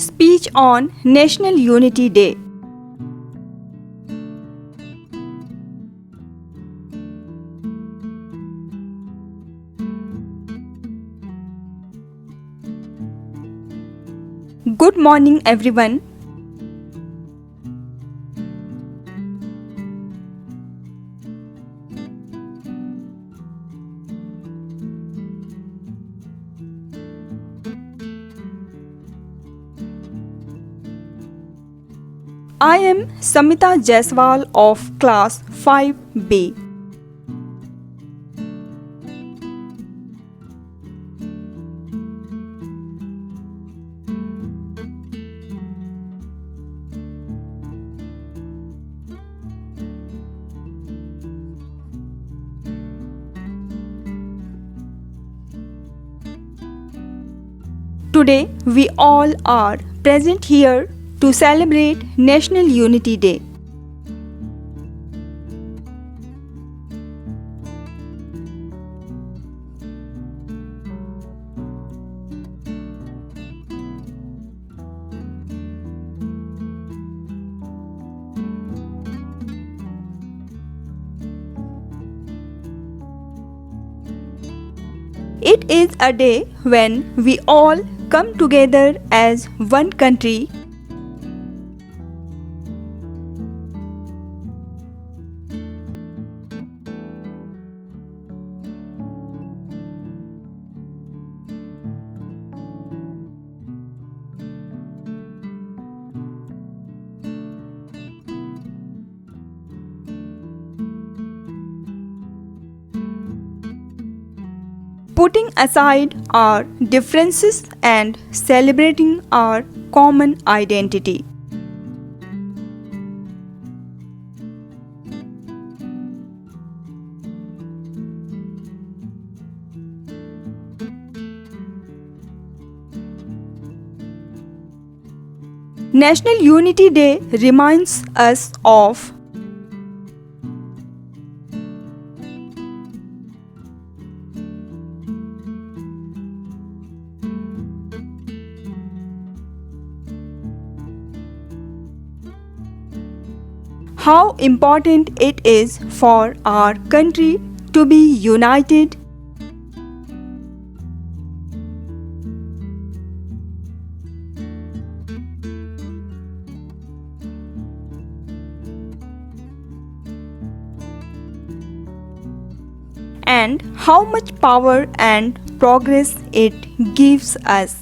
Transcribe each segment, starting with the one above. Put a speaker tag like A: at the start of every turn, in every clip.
A: Speech on National Unity Day. Good morning, everyone. I am Samita Jaiswal of class 5B. Today we all are present here to celebrate National Unity Day. It is a day when we all come together as one country putting aside our differences and celebrating our common identity. National Unity Day reminds us of how important it is for our country to be united and how much power and progress it gives us.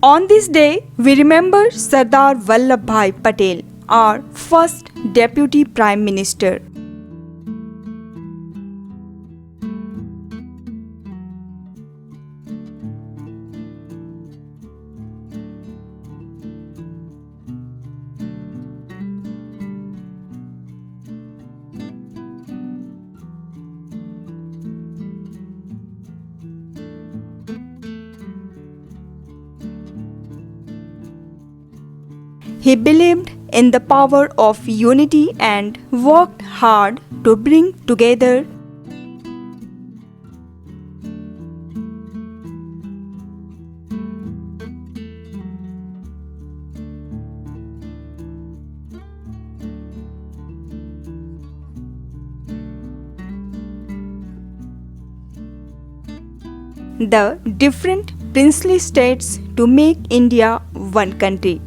A: On this day, we remember Sardar Vallabhbhai Patel, our first Deputy Prime Minister. He believed in the power of unity and worked hard to bring together the different princely states to make India one country.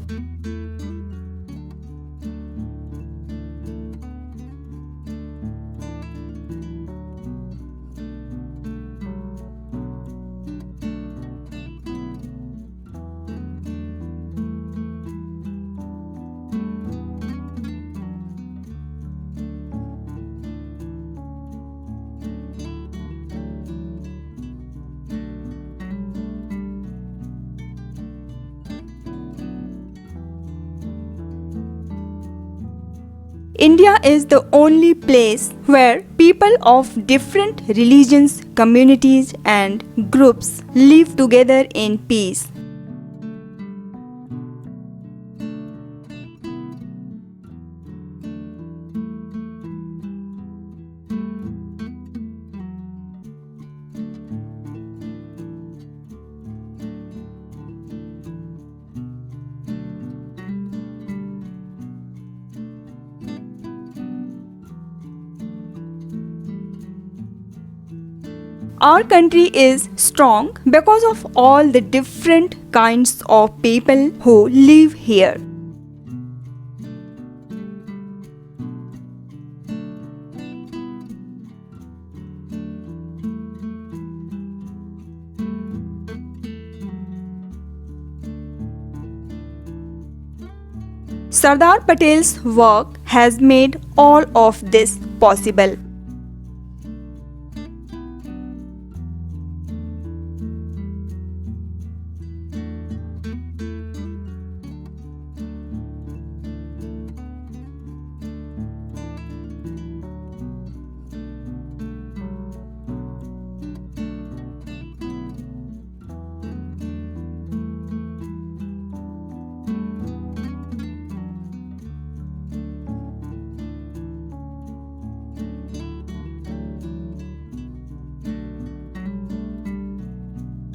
A: India is the only place where people of different religions, communities, and groups live together in peace. Our country is strong because of all the different kinds of people who live here. Sardar Patel's work has made all of this possible.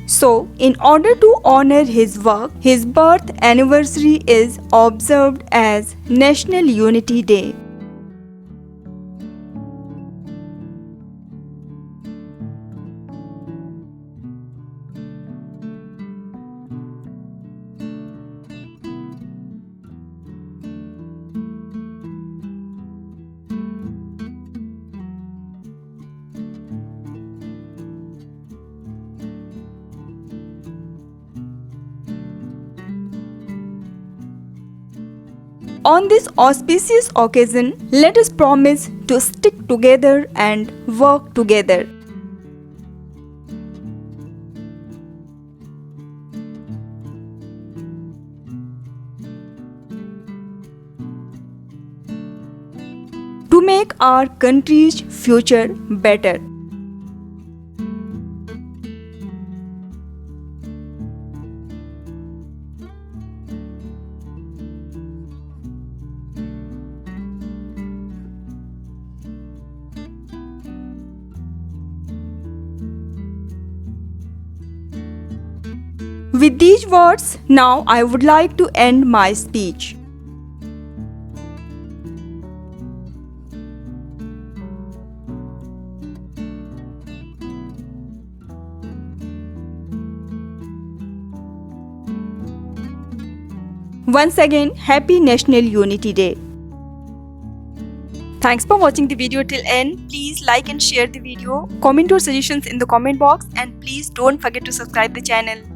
A: So, in order to honor his work, his birth anniversary is observed as National Unity Day. On this auspicious occasion, let us promise to stick together and work together. To make our country's future better. With these words, now I would like to end my speech. Once again, Happy National Unity Day. Thanks for watching the video till end. Please like and share the video. Comment your suggestions in the comment box and please don't forget to subscribe the channel.